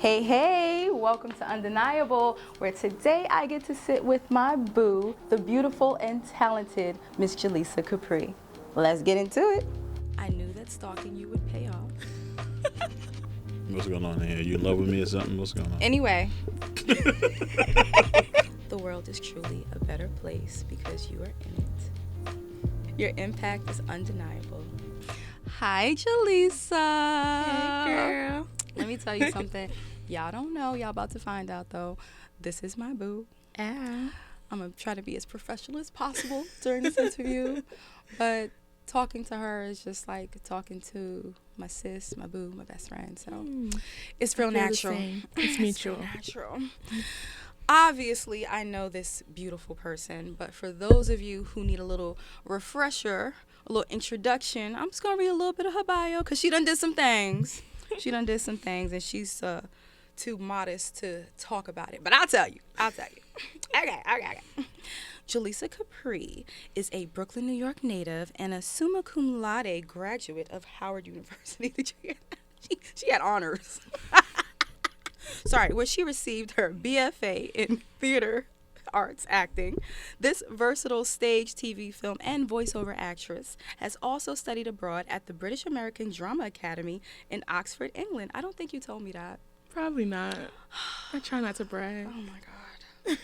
Hey, hey, welcome to Undeniable, where today I get to sit with my boo, the beautiful and talented Miss Jaleesa Capri. Let's get into it. I knew that stalking you would pay off. What's going on here? You in love with me or something? What's going on? Anyway, the world is truly a better place because you are in it. Your impact is undeniable. Hi, Jaleesa. Hey, girl. Let me tell you something. Y'all don't know. Y'all about to find out, though. This is my boo. Yeah. I'm going to try to be as professional as possible during this interview. But talking to her is just like talking to my sis, my boo, my best friend. So it's real natural. It's mutual. Natural. Obviously, I know this beautiful person, but for those of you who need a little refresher, a little introduction, I'm just going to read a little bit of her bio because she done did some things. And she's too modest to talk about it. But I'll tell you. Okay. Jaleesa Capri is a Brooklyn, New York native and a summa cum laude graduate of Howard University. She had honors. Sorry, where she received her BFA in theater arts acting. This versatile stage, TV, film, and voiceover actress has also studied abroad at the British American Drama Academy in Oxford, England. I don't think you told me that. Probably not. I try not to brag. Oh my God.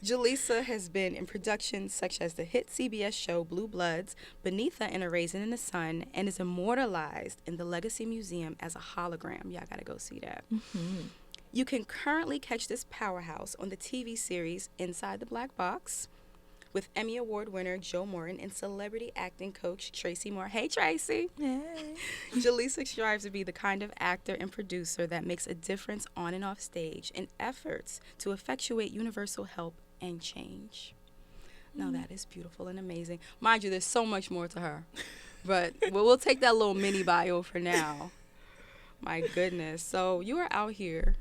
Jaleesa has been in productions such as the hit CBS show Blue Bloods, Beneath and A Raisin in the Sun, and is immortalized in the Legacy Museum as a hologram. Y'all gotta go see that. Mm-hmm. You can currently catch this powerhouse on the TV series Inside the Black Box with Emmy Award winner Joe Morton and celebrity acting coach Tracy Moore. Hey, Tracy. Hey. Jaleesa strives to be the kind of actor and producer that makes a difference on and off stage in efforts to effectuate universal help and change. Now, that is beautiful and amazing. Mind you, there's so much more to her. But we'll take that little mini bio for now. My goodness. So you are out here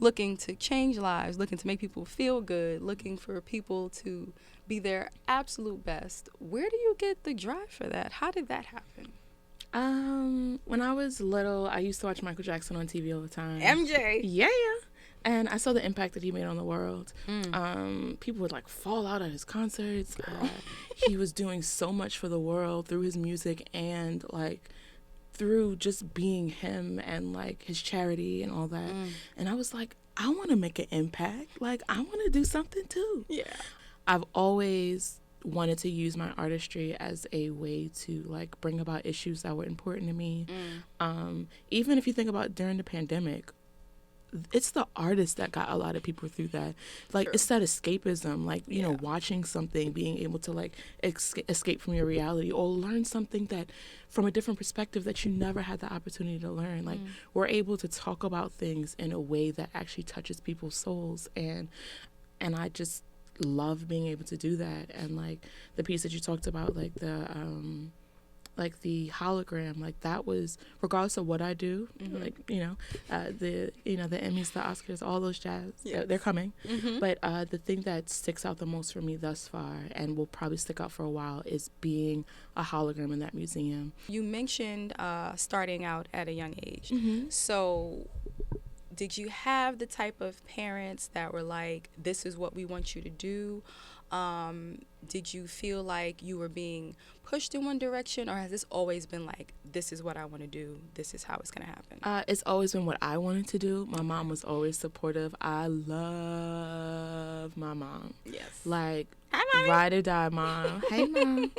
looking to change lives, looking to make people feel good, looking for people to be their absolute best. Where do you get the drive for that? How did that happen? When I was little, I used to watch Michael Jackson on TV all the time. MJ. Yeah. And I saw the impact that he made on the world. People would fall out at his concerts. He was doing so much for the world through his music and through just being him and his charity and all that. And I was like, I want to make an impact. I want to do something too. Yeah. I've always wanted to use my artistry as a way to bring about issues that were important to me. Even if you think about during the pandemic, it's the artist that got a lot of people through that. Sure. It's that escapism, you know, watching something, being able to escape from your reality or learn something that from a different perspective that you never had the opportunity to learn. We're able to talk about things in a way that actually touches people's souls. And I just love being able to do that. And the piece that you talked about, the hologram, that was, regardless of what I do, the Emmys, the Oscars, all those jazz, they're coming. But the thing that sticks out the most for me thus far and will probably stick out for a while is being a hologram in that museum. You mentioned starting out at a young age. So did you have the type of parents that were like, this is what we want you to do? Did you feel like you were being pushed in one direction, or has this always been this is what I want to do, this is how it's going to happen? It's always been what I wanted to do. My mom was always supportive. I love my mom. Yes. Hi, Mommy. Ride or die, Mom. Hey, Mom.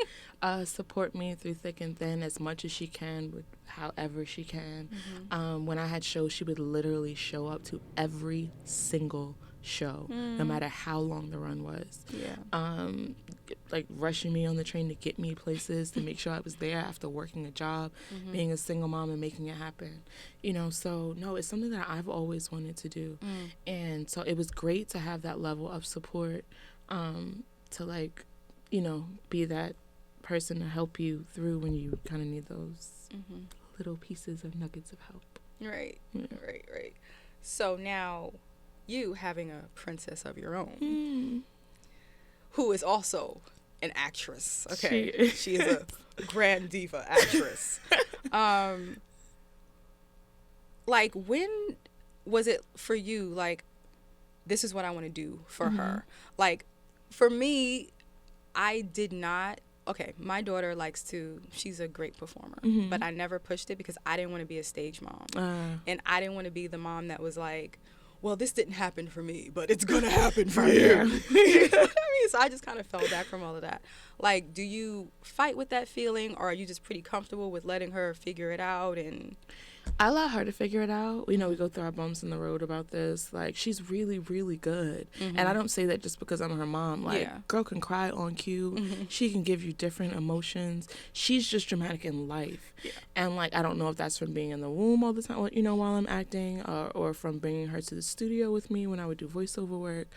Support me through thick and thin as much as she can, with however she can. When I had shows, she would literally show up to every single show, no matter how long the run was. Rushing me on the train to get me places, to make sure I was there after working a job, being a single mom and making it happen. So no, it's something that I've always wanted to do. And so it was great to have that level of support, to be that person to help you through when you kind of need those little pieces of nuggets of help. Right. So now, you having a princess of your own, who is also an actress. Okay, she is a grand diva actress. When was it for you, like, this is what I want to do for her? Like, for me, I did not. Okay, my daughter she's a great performer, but I never pushed it because I didn't want to be a stage mom. And I didn't want to be the mom that was like, well, this didn't happen for me, but it's going to happen for you. You know what I mean? So I just kind of fell back from all of that. Like, do you fight with that feeling, or are you just pretty comfortable with letting her figure it out? And I allow her to figure it out. You know, we go through our bumps in the road about this. Like, she's really, really good. And I don't say that just because I'm her mom. Like, girl can cry on cue. She can give you different emotions. She's just dramatic in life. Yeah. And, like, I don't know if that's from being in the womb all the time, you know, while I'm acting, or from bringing her to the studio with me when I would do voiceover work.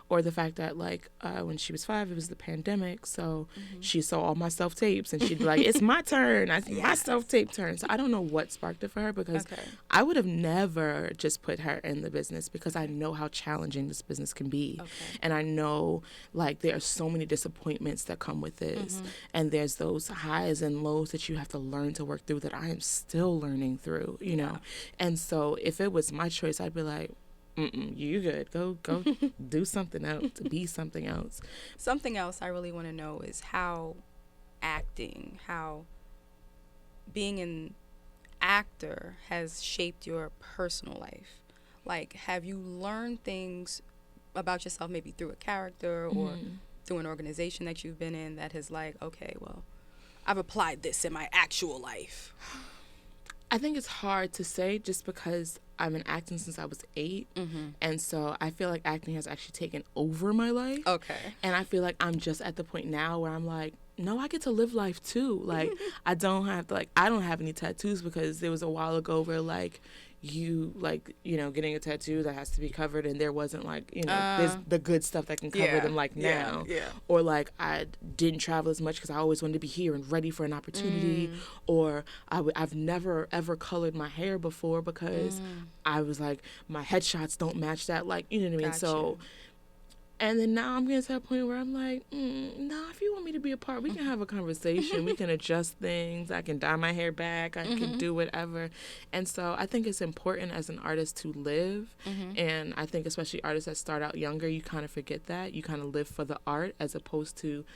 Or the fact that, like, when she was 5, it was the pandemic, so she saw all my self-tapes, and she'd be like, it's my turn, my self-tape turn. So I don't know what sparked it for her, because I would have never just put her in the business, because I know how challenging this business can be. And I know, like, there are so many disappointments that come with this, and there's those highs and lows that you have to learn to work through that I am still learning through, you know. And so if it was my choice, I'd be like, you good. Go do something else, be something else. Something else I really want to know is how being an actor has shaped your personal life. Like, have you learned things about yourself maybe through a character or through an organization that you've been in that has, like, okay, well, I've applied this in my actual life? I think it's hard to say, just because I've been acting since I was 8. And so I feel like acting has actually taken over my life. Okay. And I feel like I'm just at the point now where I'm like, no, I get to live life too. Like, I don't have any tattoos, because there was a while ago where, like, getting a tattoo that has to be covered, and there wasn't, like, you know, there's the good stuff that can cover them, like, now. Or, like, I didn't travel as much because I always wanted to be here and ready for an opportunity. Or I've never ever colored my hair before, because I was like, my headshots don't match that, like, you know what I mean? Gotcha. So, and then now I'm getting to that point where I'm like, no, if you want me to be a part, we can have a conversation. We can adjust things. I can dye my hair back. I can do whatever. And so I think it's important as an artist to live. And I think especially artists that start out younger, you kind of forget that. You kind of live for the art, as opposed to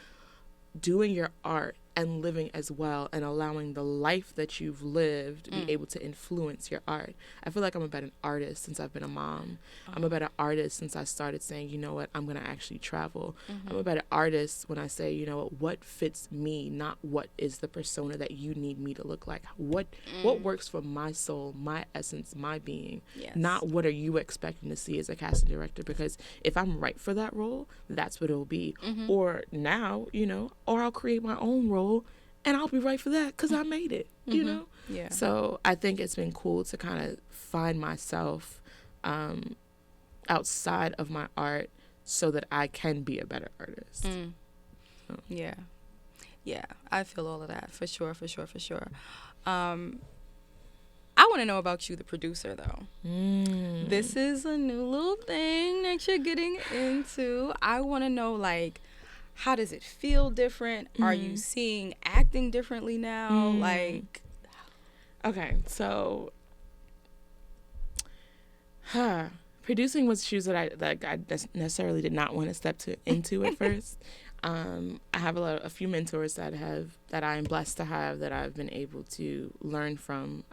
doing your art and living as well, and allowing the life that you've lived be able to influence your art. I feel like I'm a better artist since I've been a mom. I'm a better artist since I started saying, you know what, I'm going to actually travel. I'm a better artist when I say, you know what fits me, not what is the persona that you need me to look like. What works for my soul, my essence, my being, not what are you expecting to see as a casting director, because if I'm right for that role, that's what it'll be. Or now, you know, or I'll create my own role, and I'll be right for that because I made it, you know? Yeah. So I think it's been cool to kind of find myself outside of my art, so that I can be a better artist. So. Yeah. Yeah, I feel all of that, for sure. I want to know about you, the producer, though. This is a new little thing that you're getting into. I want to know, like, how does it feel different? Are you seeing acting differently now? Like, okay, so producing was shoes that I necessarily did not want to step into at first. I have a few mentors that I am blessed to have, that I've been able to learn from.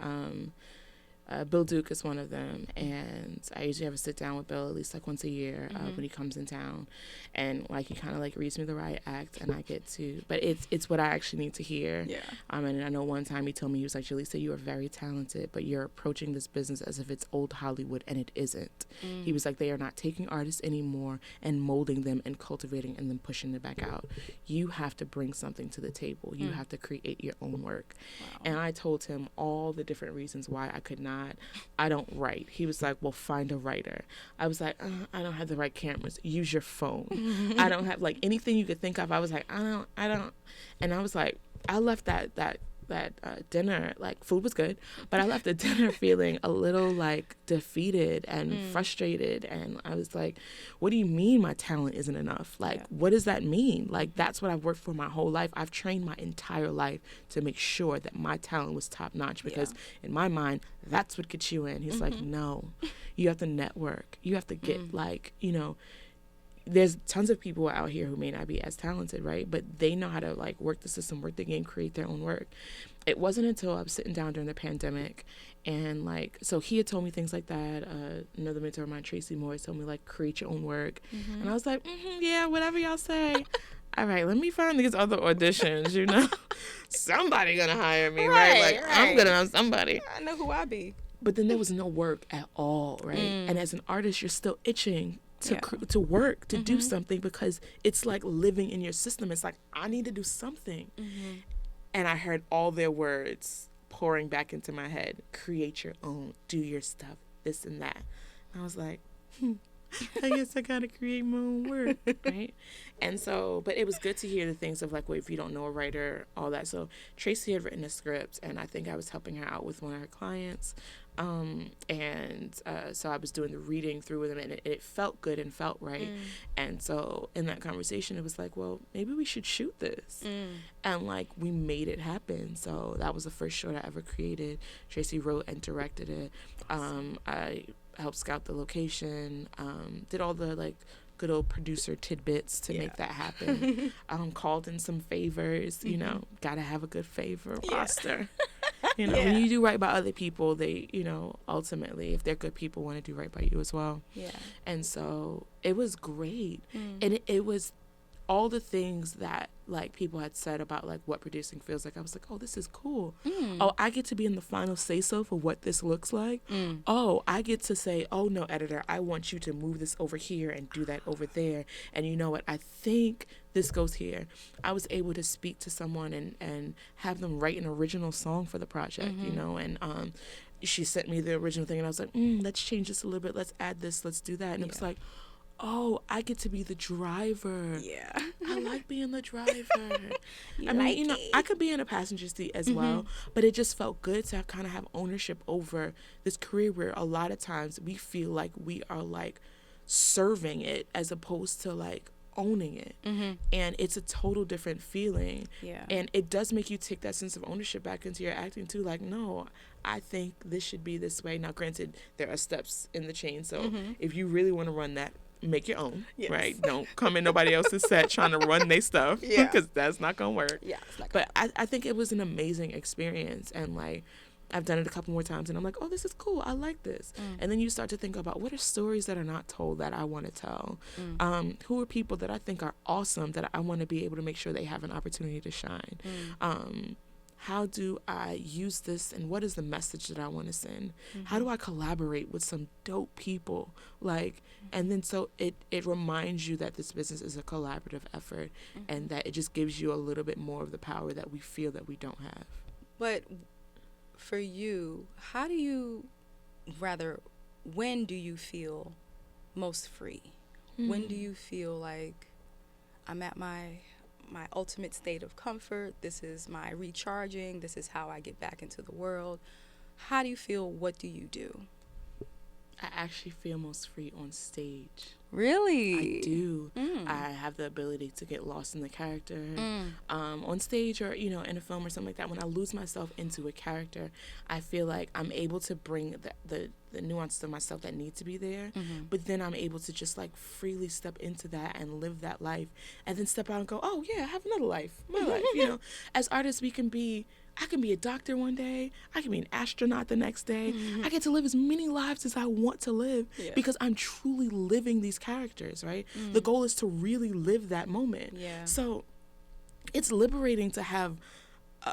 Bill Duke is one of them, and I usually have a sit down with Bill at least like once a year when he comes in town, and like he kind of like reads me the right act, and I get to, but it's what I actually need to hear. Yeah. And I know one time he told me, he was like, Jaleesa, you are very talented, but you're approaching this business as if it's old Hollywood, and it isn't. He was like, they are not taking artists anymore and molding them and cultivating and then pushing them back out. You have to bring something to the table. You have to create your own work. Wow. And I told him all the different reasons why I could not. I don't write. He was like, well, find a writer. I was like, I don't have the right cameras. Use your phone. I don't have like anything you could think of. I was like, I don't. And I was like, I left that dinner, like, food was good, but I left the dinner feeling a little, like, defeated and frustrated. And I was like, what do you mean my talent isn't enough? Like, what does that mean? Like, that's what I've worked for my whole life. I've trained my entire life to make sure that my talent was top notch, because in my mind, that's what gets you in. He's like, no, you have to network. You have to get, like, you know, there's tons of people out here who may not be as talented, right? But they know how to, like, work the system, work the game, create their own work. It wasn't until I was sitting down during the pandemic, and, like, so he had told me things like that. Another mentor of mine, Tracy Moore, told me, like, create your own work. And I was like, yeah, whatever y'all say. All right, let me find these other auditions, you know. Somebody gonna hire me, right? Like, I'm gonna have somebody. I know who I be. But then there was no work at all, right? And as an artist, you're still itching to work, to do something, because it's like living in your system. It's like, I need to do something. And I heard all their words pouring back into my head. Create your own, do your stuff, this and that. And I was like, I guess I gotta create my own work, right? And so, but it was good to hear the things of, like, well, if you don't know a writer, all that. So Tracy had written a script, and I think I was helping her out with one of her clients. So I was doing the reading through with him, and it felt good and felt right. And so in that conversation, it was like, well, maybe we should shoot this. And, like, we made it happen. So that was the first short I ever created. Tracy wrote and directed it. I helped scout the location, did all the, like, good old producer tidbits to make that happen. Called in some favors, you know, gotta have a good favor roster. You know, when you do right by other people, they, you know, ultimately, if they're good people, want to do right by you as well. And so it was great. And it was all the things that, like, people had said about, like, what producing feels like. I was like, oh, this is cool. Oh, I get to be in the final say-so for what this looks like. Oh, I get to say, oh, no, editor, I want you to move this over here and do that over there. And you know what? I think this goes here. I was able to speak to someone and have them write an original song for the project, you know, and she sent me the original thing, and I was like, let's change this a little bit. Let's add this. Let's do that. And it was like, oh, I get to be the driver. I like being the driver. I mean, you know, I could be in a passenger seat as well, but it just felt good to kind of have ownership over this career where a lot of times we feel like we are, like, serving it as opposed to, like, owning it. And it's a total different feeling. And it does make you take that sense of ownership back into your acting too. Like, no, I think this should be this way. Now, granted, there are steps in the chain, so if you really want to run that, make your own, right? Don't come in nobody else's set trying to run their stuff, because that's not gonna work. But I think it was an amazing experience, and, like, I've done it a couple more times, and I'm like, oh, this is cool. I like this. And then you start to think about, what are stories that are not told that I want to tell? Who are people that I think are awesome that I want to be able to make sure they have an opportunity to shine? How do I use this, and what is the message that I want to send? How do I collaborate with some dope people? Like, and then so it reminds you that this business is a collaborative effort, and that it just gives you a little bit more of the power that we feel that we don't have. But for you, how do you, when do you feel most free? When do you feel like I'm at my ultimate state of comfort? This is my recharging. This is how I get back into the world. How do you feel? What do you do? I actually feel most free on stage. Really? I do. I have the ability to get lost in the character on stage, or, you know, in a film or something like that. When I lose myself into a character, I feel like I'm able to bring the nuances of myself that need to be there, but then I'm able to just, like, freely step into that and live that life, and then step out and go, oh yeah, I have another life, my life. You know, as artists, I can be a doctor one day. I can be an astronaut the next day. I get to live as many lives as I want to live because I'm truly living these characters, right? The goal is to really live that moment. So it's liberating to have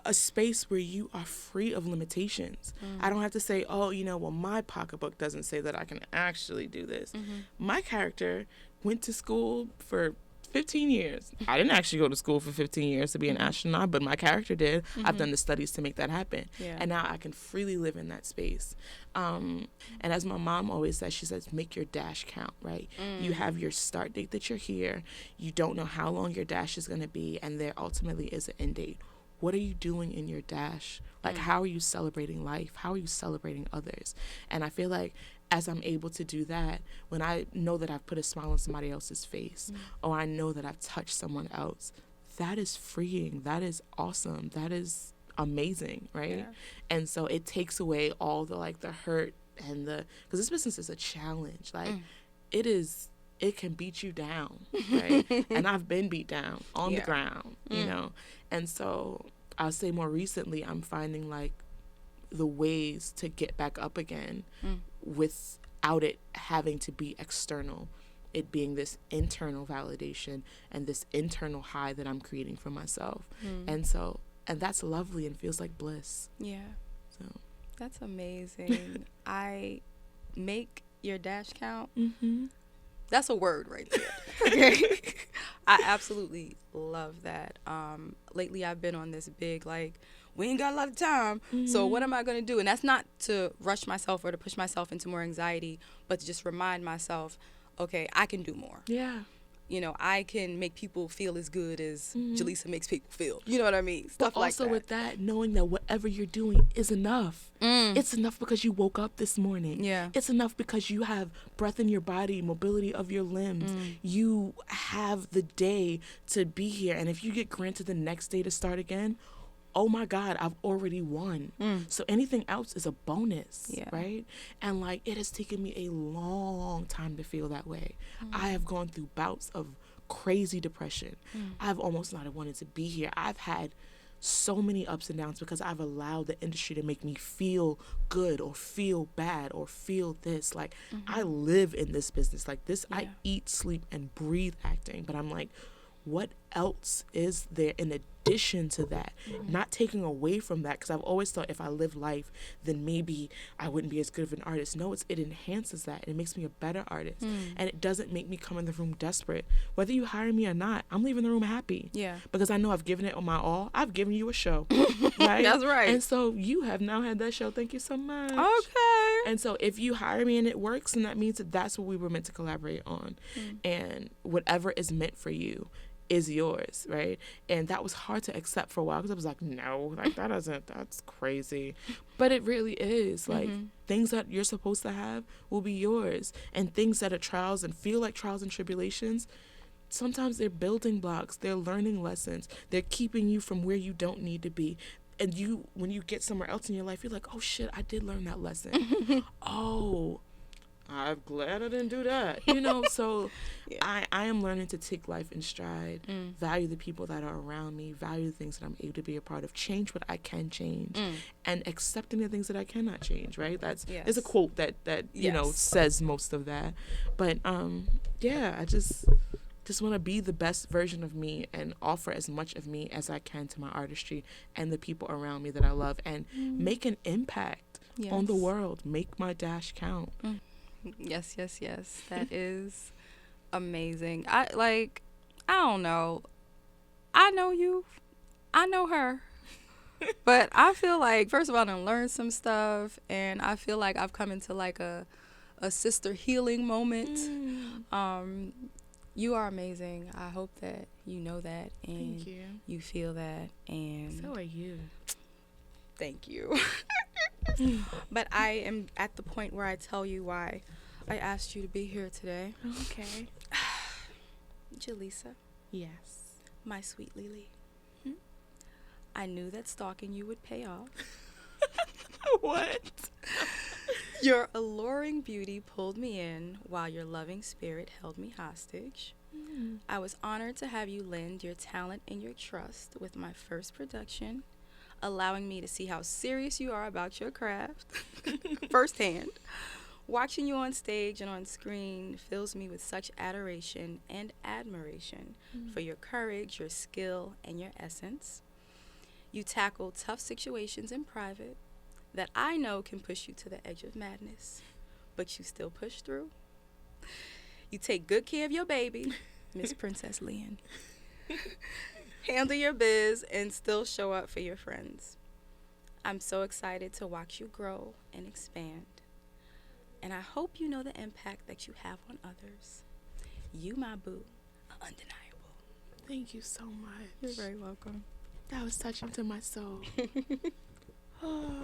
a space where you are free of limitations. I don't have to say, oh, you know, well, my pocketbook doesn't say that I can actually do this. My character went to school for 15 years. I didn't actually go to school for 15 years to be an astronaut, but my character did. I've done the studies to make that happen. And now I can freely live in that space. And as my mom always says, she says, make your dash count, right? You have your start date that you're here. You don't know how long your dash is going to be, and there ultimately is an end date. what are you doing in your dash? Like, how are you celebrating life? How are you celebrating others? And I feel like as I'm able to do that, when I know that I've put a smile on somebody else's face, or I know that I've touched someone else, that is freeing. That is awesome. That is amazing, right? Yeah. And so it takes away all the, like, the hurt and the, because this business is a challenge. Like, it can beat you down, right? And I've been beat down on the ground, you know? And so I'll say more recently, I'm finding, like, the ways to get back up again without it having to be external. It being this internal validation and this internal high that I'm creating for myself. And so, and that's lovely and feels like bliss. Yeah. So That's amazing. I make your dash count. That's a word right there. Okay. I absolutely love that. Lately I've been on this big, like, we ain't got a lot of time, so what am I going to do? And that's not to rush myself or to push myself into more anxiety, but to just remind myself, okay, I can do more. yeah. You know, I can make people feel as good as Jaleesa makes people feel. You know what I mean? Stuff But like also that. with that, knowing that whatever you're doing is enough. It's enough because you woke up this morning. Yeah. It's enough because you have breath in your body, mobility of your limbs. You have the day to be here. And if you get granted the next day to start again, oh my God, I've already won. So anything else is a bonus, right? And, like, it has taken me a long time to feel that way. I have gone through bouts of crazy depression. I've almost not wanted to be here. I've had so many ups and downs because I've allowed the industry to make me feel good or feel bad or feel this. Like, I live in this business. Like, this, I eat, sleep, and breathe acting. But I'm like, what else is there in addition to that? Not taking away from that, because I've always thought if I live life, then maybe I wouldn't be as good of an artist. No, it enhances that. It makes me a better artist. And it doesn't make me come in the room desperate. Whether you hire me or not, I'm leaving the room happy. Yeah. Because I know I've given it on my all. I've given you a show. Right? That's right. And so you have now had that show. Thank you so much. Okay. And so if you hire me and it works, then that means that that's what we were meant to collaborate on. And whatever is meant for you is yours, right? And that was hard to accept for a while because I was like, no, like, that's crazy. But it really is. Like, things that you're supposed to have will be yours. And things that are trials and feel like trials and tribulations, sometimes they're building blocks. They're learning lessons. They're keeping you from where you don't need to be. And you, when you get somewhere else in your life, you're like, oh shit, I did learn that lesson. Oh, I'm glad I didn't do that. You know, so I am learning to take life in stride, value the people that are around me, value the things that I'm able to be a part of, change what I can change, and accepting the things that I cannot change, right? There's a quote that you know, says most of that. But yeah, I just want to be the best version of me and offer as much of me as I can to my artistry and the people around me that I love, and make an impact on the world. Make my dash count. Yes. That is amazing. I don't know. I know you. I know her. But I feel like, first of all, I done learned some stuff, and I feel like I've come into, like, a sister healing moment. You are amazing. I hope that you know that, and Thank you. you feel that, and So are you. thank you. But I am at the point where I tell you why I asked you to be here today. Okay. Jaleesa, Yes. my sweet Lily, I knew that stalking you would pay off. What? Your alluring beauty pulled me in while your loving spirit held me hostage. I was honored to have you lend your talent and your trust with my first production, allowing me to see how serious you are about your craft firsthand. Watching you on stage and on screen fills me with such adoration and admiration for your courage, your skill, and your essence. You tackle tough situations in private that I know can push you to the edge of madness, but you still push through. You take good care of your baby, Miss Princess Lynn. Handle your biz and still show up for your friends. I'm so excited to watch you grow and expand. And I hope you know the impact that you have on others. You, my boo, are undeniable. Thank you so much. You're very welcome. That was touching to my soul. Oh,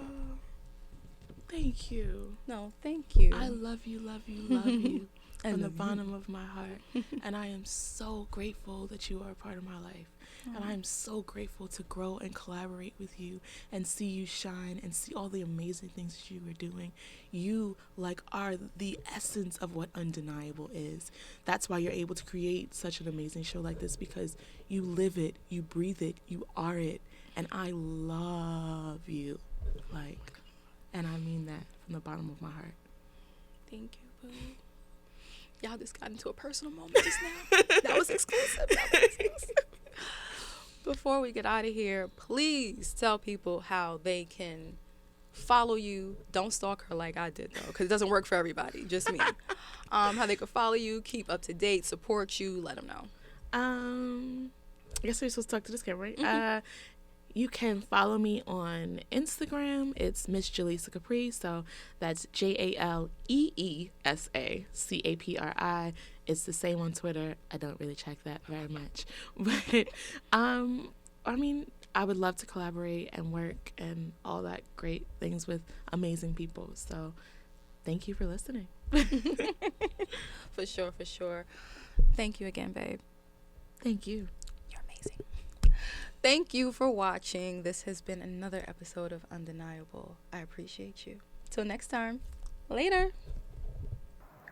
thank you. No, thank you. I love you, love you, love you I from the love you. bottom of my heart. And I am so grateful that you are a part of my life. And I am so grateful to grow and collaborate with you and see you shine and see all the amazing things that you are doing. You, like, are the essence of what undeniable is. That's why you're able to create such an amazing show like this, because you live it, you breathe it, you are it. And I love you. Like, and I mean that from the bottom of my heart. Thank you, boo. Y'all just got into a personal moment just now. That was exclusive. Before we get out of here, please tell people how they can follow you. Don't stalk her like I did, though, because it doesn't work for everybody, just me. How they can follow you, keep up to date, support you, let them know. I guess we're supposed to talk to this camera, right? You can follow me on Instagram. It's Miss Jaleesa Capri. So that's JaleesaCapri. It's the same on Twitter. I don't really check that very much. But, I mean, I would love to collaborate and work and all that great things with amazing people. So thank you for listening. For sure, for sure. Thank you again, babe. Thank you. You're amazing. Thank you for watching. This has been another episode of Undeniable. I appreciate you. Till next time. Later.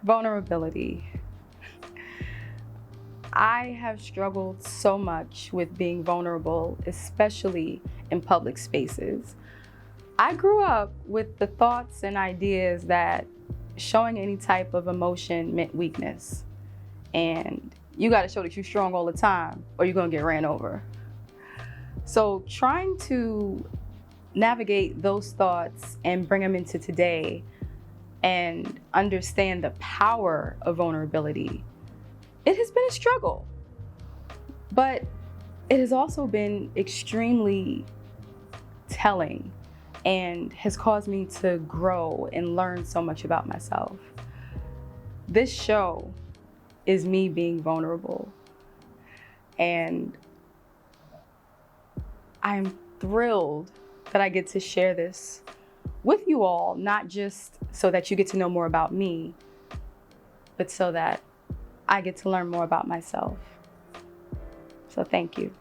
Vulnerability. I have struggled so much with being vulnerable, especially in public spaces. I grew up with the thoughts and ideas that showing any type of emotion meant weakness. And you got to show that you're strong all the time or you're going to get ran over. So trying to navigate those thoughts and bring them into today and understand the power of vulnerability, it has been a struggle. But it has also been extremely telling and has caused me to grow and learn so much about myself. This show is me being vulnerable. And I'm thrilled that I get to share this with you all, not just so that you get to know more about me, but so that I get to learn more about myself. So thank you.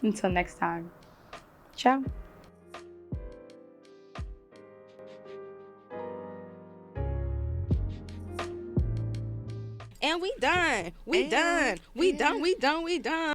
Until next time. Ciao. And we done. We done.